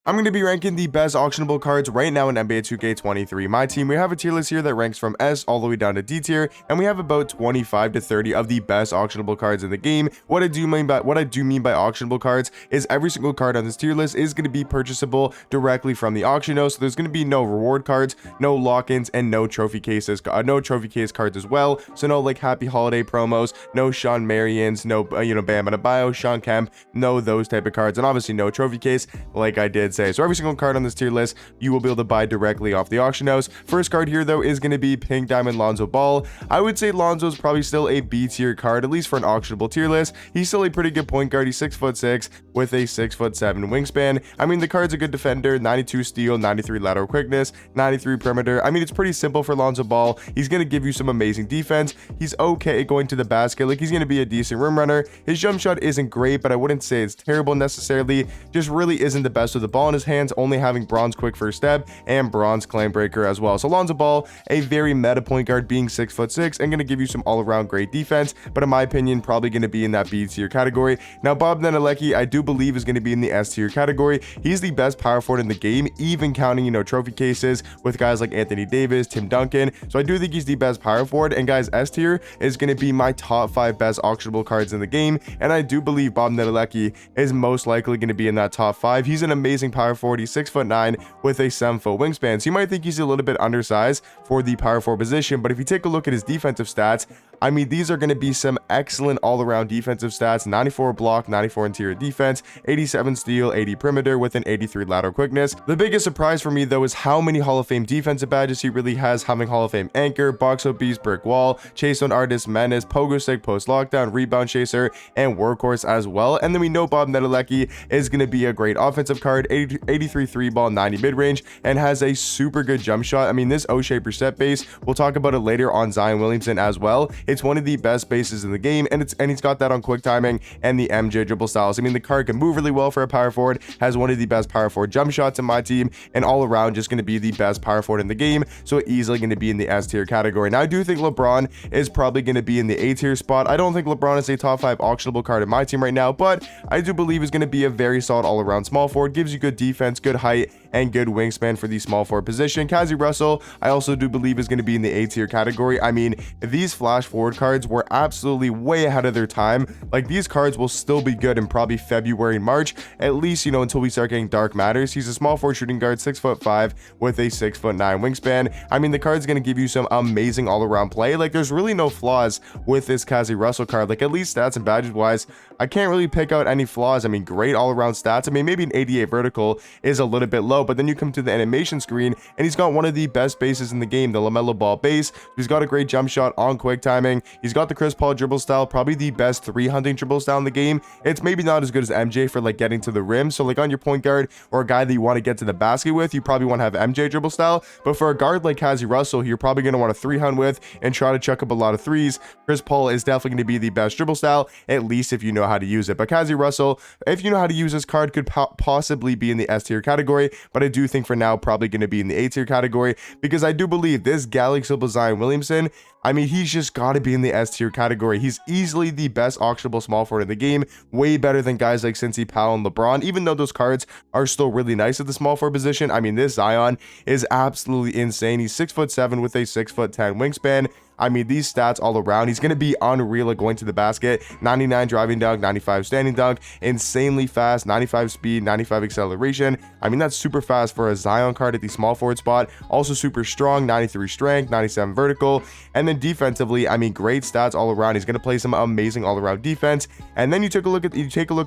I'm going to be ranking the best auctionable cards right now in NBA 2K23. My team, we have a tier list here that ranks from S all the way down to D tier, and we have about 25 to 30 of the best auctionable cards in the game. What I do mean by auctionable cards is every single card on this tier list is going to be purchasable directly from the auction house. So there's going to be no reward cards, no lock-ins, and no trophy cases, no trophy case cards as well. So no like happy holiday promos, no Sean Marions, no Bam Adebayo, Sean Kemp, no those type of cards, and obviously no trophy case like I did say. So every single card on this tier list you will be able to buy directly off the auction house. First card here though is going to be Pink Diamond Lonzo Ball. I would say Lonzo's probably still a B tier card, at least for an auctionable tier list. He's still a pretty good point guard. He's 6'6" with a 6'7" wingspan. I mean, the card's a good defender, 92 steal, 93 lateral quickness, 93 perimeter. I mean, it's pretty simple for Lonzo Ball. He's going to give you some amazing defense. He's okay going to the basket. Like, he's going to be a decent rim runner. His jump shot isn't great, but I wouldn't say it's terrible necessarily. Just really isn't the best with the ball in his hands, only having bronze quick first step and bronze claim breaker as well. So Lonzo Ball, a very meta point guard, being 6'6" and going to give you some all-around great defense, but in my opinion probably going to be in that B tier category. Now Bob Nedelecki, I do believe is going to be in the S tier category. He's the best power forward in the game, even counting trophy cases with guys like Anthony Davis, Tim Duncan. So I do think he's the best power forward, and guys, S tier is going to be my top 5 best auctionable cards in the game, and I do believe Bob Nedelecki is most likely going to be in that top 5. He's an amazing power forward. He's 6'9" with a 7-foot wingspan, so you might think he's a little bit undersized for the power forward position, but if you take a look at his defensive stats, I mean, these are going to be some excellent all-around defensive stats. 94 block, 94 interior defense, 87 steal, 80 perimeter with an 83 lateral quickness. The biggest surprise for me though is how many Hall of Fame defensive badges he really has, having Hall of Fame anchor, box out beast, brick wall, chase on artist, menace, pogo stick, post lockdown, rebound chaser, and workhorse as well. And then we know Bob Nedelecki is going to be a great offensive card, 83 3 ball, 90 mid-range, and has a super good jump shot. I mean, this O-shaper set base, we'll talk about it later on Zion Williamson as well. It's one of the best bases in the game, and he's got that on quick timing and the MJ dribble styles. I mean, the card can move really well for a power forward, has one of the best power forward jump shots in my team, and all around just going to be the best power forward in the game, so easily going to be in the S tier category. Now I do think LeBron is probably going to be in the A tier spot. I don't think LeBron is a top 5 auctionable card in my team right now, but I do believe he's going to be a very solid all around small forward, gives you good defense, good height, and good wingspan for the small forward position. Kazi Russell, I also do believe is going to be in the A tier category. I mean, these flash forward cards were absolutely way ahead of their time. Like, these cards will still be good in probably February and March, at least, until we start getting Dark Matters. He's a small forward shooting guard, 6'5" with a 6'9" wingspan. I mean, the card's going to give you some amazing all-around play. Like, there's really no flaws with this Kazi Russell card. Like, at least stats and badges wise, I can't really pick out any flaws. I mean, great all-around stats. I mean, maybe an 88 vertical is a little bit low, but then you come to the animation screen and he's got one of the best bases in the game, the LaMelo Ball base. He's got a great jump shot on quick timing. He's got the Chris Paul dribble style, probably the best 300 dribble style in the game. It's maybe not as good as MJ for like getting to the rim, so like on your point guard or a guy that you want to get to the basket with, you probably want to have MJ dribble style. But for a guard like Kazi Russell, you're probably going to want a 300 with and try to chuck up a lot of threes. Chris Paul is definitely going to be the best dribble style, at least if you know how to use it. But Kazi Russell, if you know how to use this card, could possibly be in the S tier category, but I do think for now probably going to be in the A tier category, because I do believe this Galaxy Zion Williamson, I mean, he's just got to be in the S tier category. He's easily the best auctionable small forward in the game, way better than guys like Cincy, Powell, and LeBron, even though those cards are still really nice at the small forward position. I mean, this Zion is absolutely insane. He's 6'7" with a 6'10" wingspan. I mean, these stats all around, he's going to be unreal at going to the basket. 99 driving dunk, 95 standing dunk, insanely fast, 95 speed, 95 acceleration. I mean, that's super fast for a Zion card at the small forward spot. Also super strong, 93 strength, 97 vertical. And then defensively, I mean, great stats all around. He's going to play some amazing all around defense. And then you take a look at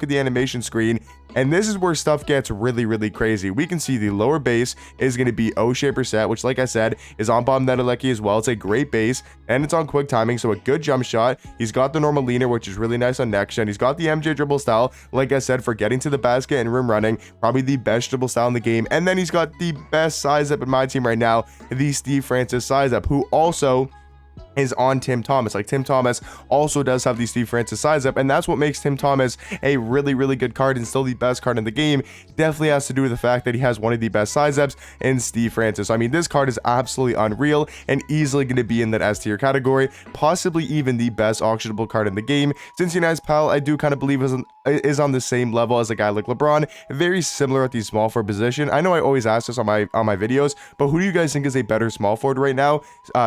the animation screen, and this is where stuff gets really, really crazy. We can see the lower base is going to be O-shaper set, which, like I said, is on Bob Nedelecki as well. It's a great base, and it's on quick timing, so a good jump shot. He's got the normal leaner, which is really nice on next gen. He's got the MJ dribble style, like I said, for getting to the basket and rim running, probably the best dribble style in the game. And then he's got the best size up in my team right now, the Steve Francis size up, who also is on Tim Thomas. Like, Tim Thomas also does have the Steve Francis size up, and that's what makes Tim Thomas a really good card and still the best card in the game. Definitely has to do with the fact that he has one of the best size ups in Steve Francis. I mean, this card is absolutely unreal and easily going to be in that S tier category, possibly even the best auctionable card in the game. Cincinnati's Pal, I do kind of believe is on the same level as a guy like LeBron, very similar at the small forward position. I know I always ask this on my videos, but who do you guys think is a better small forward right now?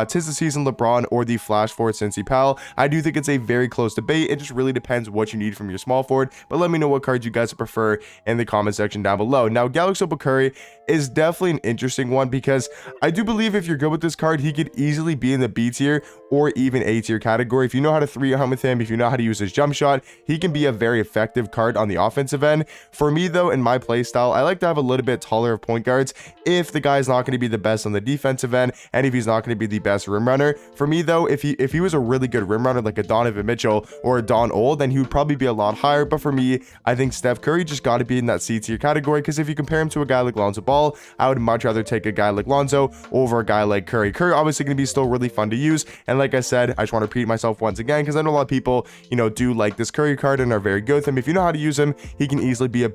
Tis the season LeBron or the flash forward Cincy Pal? I do think it's a very close debate. It just really depends what you need from your small forward, but let me know what cards you guys prefer in the comment section down below. Now, Galaxy Curry is definitely an interesting one because I do believe if you're good with this card, he could easily be in the B tier or even A tier category. If you know how to 3-hunt with him, if you know how to use his jump shot, he can be a very effective card on the offensive end. For me though, in my play style, I like to have a little bit taller of point guards if the guy's not going to be the best on the defensive end and if he's not going to be the best rim runner. For me though, if he was a really good rim runner like a Donovan Mitchell or a Don Old, then he would probably be a lot higher. But for me, I think Steph Curry just got to be in that C tier category, because if you compare him to a guy like Lonzo Ball, I would much rather take a guy like Lonzo over a guy like Curry. Curry obviously going to be still really fun to use, and like I said, I just want to repeat myself once again because I know a lot of people, you know, do like this Curry card and are very good with him. If you know how to use him, he can easily be a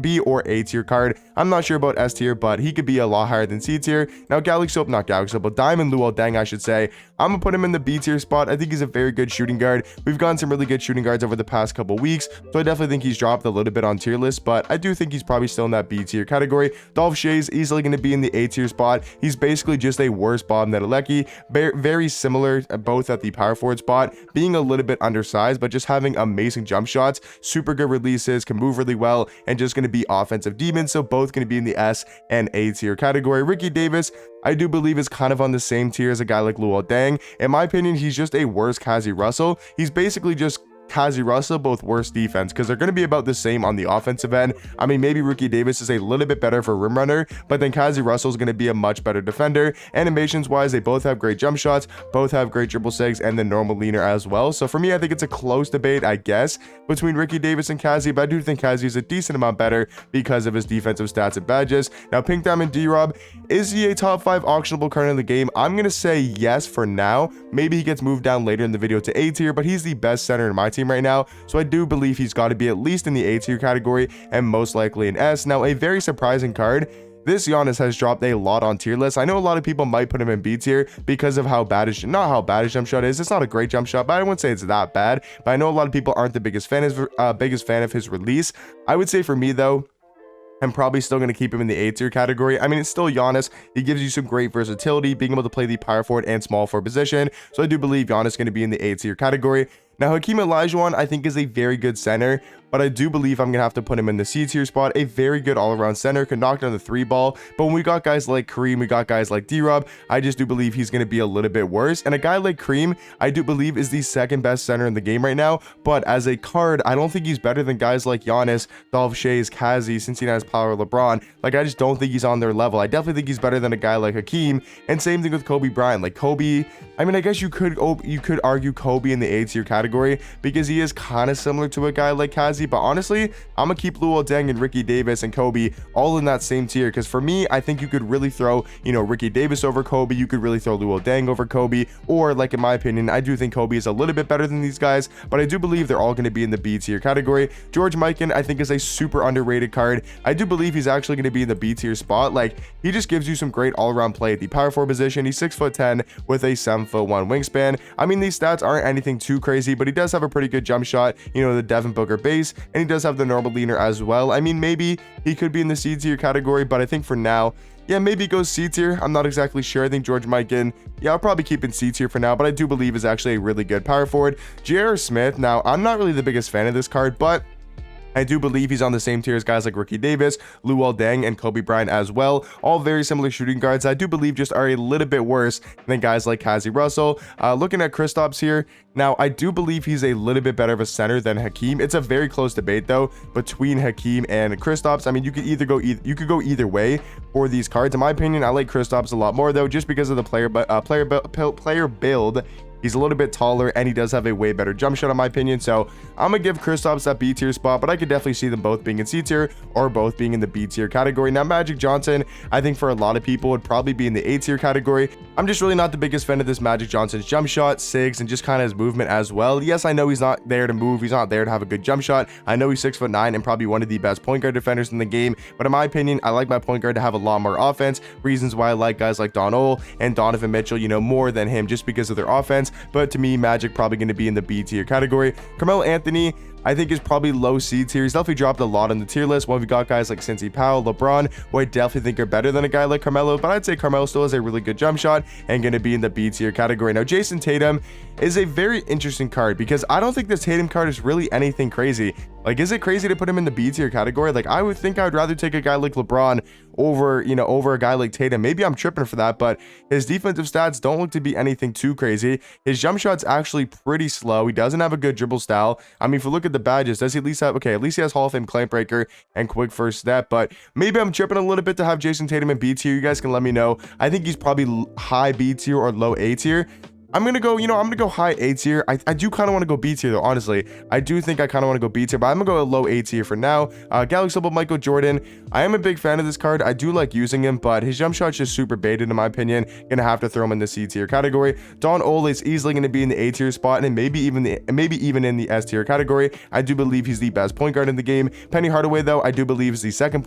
B or A tier card. I'm not sure about S tier, but he could be a lot higher than C tier. Now, but Diamond Luol Deng, I should say, I'm gonna put him in the B tier spot. I think he's a very good shooting guard. We've gotten some really good shooting guards over the past couple weeks, so I definitely think he's dropped a little bit on tier list, but I do think he's probably still in that B tier category. Dolph Shay's easily going to be in the A tier spot. He's basically just a worse Bob Nedelecki, very similar both at the power forward spot, being a little bit undersized, but just having amazing jump shots, super good releases, can move really well, and just going to be offensive demons. So both going to be in the S and A tier category. Ricky Davis, I do believe, is kind of on the same tier as a guy like Luol Deng. In my opinion, he's just a worse Kazi Russell. He's basically just Kazi Russell, both worse defense, because they're going to be about the same on the offensive end. I mean, maybe Ricky Davis is a little bit better for rim runner, but then Kazi Russell is going to be a much better defender. Animations wise, they both have great jump shots, both have great dribble segs, and the normal leaner as well. So for me, I think it's a close debate, I guess, between Ricky Davis and Kazi, but I do think Kazi is a decent amount better because of his defensive stats and badges. Now, Pink Diamond D-Rob, is he a top 5 auctionable card in the game? I'm going to say yes for now. Maybe he gets moved down later in the video to A tier, but he's the best center in my team right now, so I do believe he's got to be at least in the A tier category and most likely an S. Now, a very surprising card, this Giannis has dropped a lot on tier lists. I know a lot of people might put him in B tier because of how bad his, not how bad his jump shot is. It's not a great jump shot, but I wouldn't say it's that bad. But I know a lot of people aren't the biggest fan of his release. I would say for me though, I'm probably still going to keep him in the A tier category. I mean, it's still Giannis. He gives you some great versatility, being able to play the power forward and small forward position. So I do believe Giannis is going to be in the A tier category. Now, Hakeem Olajuwon, I think, is a very good center, but I do believe I'm going to have to put him in the C tier spot. A very good all-around center, can knock down the 3-ball, but when we got guys like Kareem, we got guys like D-Rob, I just do believe he's going to be a little bit worse. And a guy like Kareem, I do believe, is the second best center in the game right now, but as a card, I don't think he's better than guys like Giannis, Dolph Shays, Kazi, Cincinnati's Power, LeBron. Like, I just don't think he's on their level. I definitely think he's better than a guy like Hakeem, and same thing with Kobe Bryant. Like, Kobe, I mean, I guess you could argue Kobe in the A tier category because he is kind of similar to a guy like Kazi, but honestly, I'm gonna keep Luol Deng and Ricky Davis and Kobe all in that same tier, because for me, I think you could really throw, you know, Ricky Davis over Kobe, you could really throw Luol Deng over Kobe, or like in my opinion, I do think Kobe is a little bit better than these guys, but I do believe they're all going to be in the B tier category. George Mikan, I think, is a super underrated card. I do believe he's actually going to be in the B tier spot. Like, he just gives you some great all-around play at the power forward position. He's 6'10" with a 7'1" wingspan. I mean, these stats aren't anything too crazy, but he does have a pretty good jump shot, you know, the Devin Booker base, and he does have the normal leaner as well. I mean, maybe he could be in the C tier category, but I think for now, yeah, maybe it goes C tier. I'm not exactly sure. I think George Mikan, yeah, I'll probably keep in C tier for now, but I do believe is actually a really good power forward. J.R. Smith, now, I'm not really the biggest fan of this card, but I do believe he's on the same tier as guys like Ricky Davis, Luol Deng, and Kobe Bryant as well. All very similar shooting guards. I do believe just are a little bit worse than guys like Kazi Russell. Looking at Kristaps here, now I do believe he's a little bit better of a center than Hakeem. It's a very close debate though between Hakeem and Kristaps. I mean, you could go either way for these cards. In my opinion, I like Kristaps a lot more though, just because of the player build He's a little bit taller, and he does have a way better jump shot in my opinion. So I'm gonna give Kristaps that B tier spot, but I could definitely see them both being in C tier or both being in the B tier category. Now Magic Johnson, I think for a lot of people would probably be in the A tier category. I'm just really not the biggest fan of this Magic Johnson's jump shot, sigs, and just kind of his movement as well. Yes, I know he's not there to move, he's not there to have a good jump shot. I know he's 6'9" and probably one of the best point guard defenders in the game, but in my opinion, I like my point guard to have a lot more offense. Reasons why I like guys like Don Ole and Donovan Mitchell, you know, more than him just because of their offense. But to me, Magic probably going to be in the B tier category. Carmelo Anthony, I think is probably low C tier. He's definitely dropped a lot on the tier list. While we got guys like Cincy Powell, LeBron, who I definitely think are better than a guy like Carmelo, but I'd say Carmelo still has a really good jump shot and going to be in the B tier category. Now, Jason Tatum is a very interesting card because I don't think this Tatum card is really anything crazy. Like, is it crazy to put him in the B tier category? Like, I would think I would rather take a guy like LeBron over, you know, over a guy like Tatum. Maybe I'm tripping for that, but his defensive stats don't look to be anything too crazy. His jump shot's actually pretty slow. He doesn't have a good dribble style. I mean, if you look at the badges, does he at least have, okay, at least he has Hall of Fame clamp breaker and quick first step, but maybe I'm tripping a little bit to have Jason Tatum in B tier. You guys can let me know. I think he's probably high B tier or low A tier. I'm gonna go, you know, I'm gonna go high A tier. I do kind of want to go B tier though, honestly. I do think I kind of want to go B tier, but I'm gonna go a low A tier for now. Galaxy Level Michael Jordan. I am a big fan of this card. I do like using him, but his jump shot's just super baited in my opinion. Gonna have to throw him in the C tier category. Don Ole is easily gonna be in the A tier spot, and maybe even in the S tier category. I do believe he's the best point guard in the game. Penny Hardaway though, I do believe is the second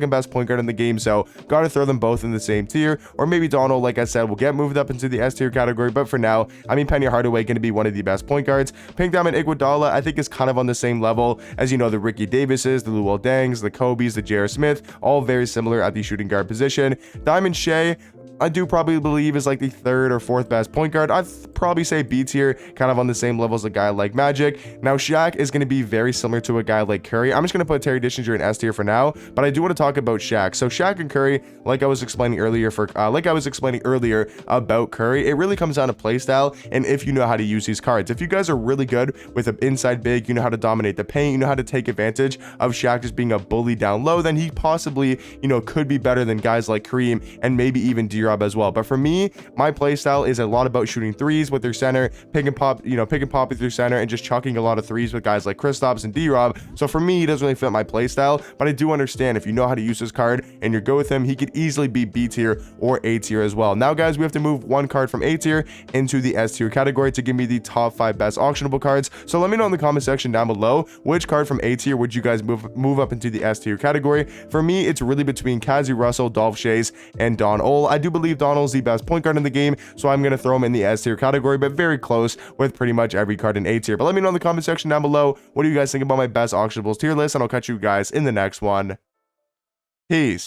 best point guard in the game. So gotta throw them both in the same tier, or maybe Don Ole, like I said, will get moved up into the S tier category. But for now, I mean, Penny Hardaway going to be one of the best point guards. Pink Diamond Iguodala, I think, is kind of on the same level as, you know, the Ricky Davises, the Luol Dengs, the Kobe's, the J.R. Smith, all very similar at the shooting guard position. Diamond Shea, I do probably believe is like the third or fourth best point guard. I'd probably say B tier, kind of on the same level as a guy like Magic. Now, Shaq is going to be very similar to a guy like Curry. I'm just going to put Terry Dischinger in S tier for now, but I do want to talk about Shaq. So Shaq and Curry, like I was explaining earlier about Curry, it really comes down to playstyle and if you know how to use these cards. If you guys are really good with an inside big, you know how to dominate the paint, you know how to take advantage of Shaq just being a bully down low, then he possibly, you know, could be better than guys like Kareem and maybe even D-Rob as well. But for me, my playstyle is a lot about shooting threes with their center, pick and pop with your center, and just chucking a lot of threes with guys like Kristaps and D-Rob. So for me, he doesn't really fit my playstyle, but I do understand if you know how to use this card and you're good with him, he could easily be B tier or A tier as well. Now, guys, we have to move one card from A tier into the S tier category to give me the top 5 best auctionable cards. So let me know in the comment section down below which card from A tier would you guys move up into the S tier category. For me, it's really between Kazi Russell, Dolph Schayes, and Don Ole. I do believe Don Ole's the best point guard in the game, so I'm going to throw him in the S tier category, but very close with pretty much every card in A tier. But let me know in the comment section down below what do you guys think about my best auctionables tier list, and I'll catch you guys in the next one. Peace.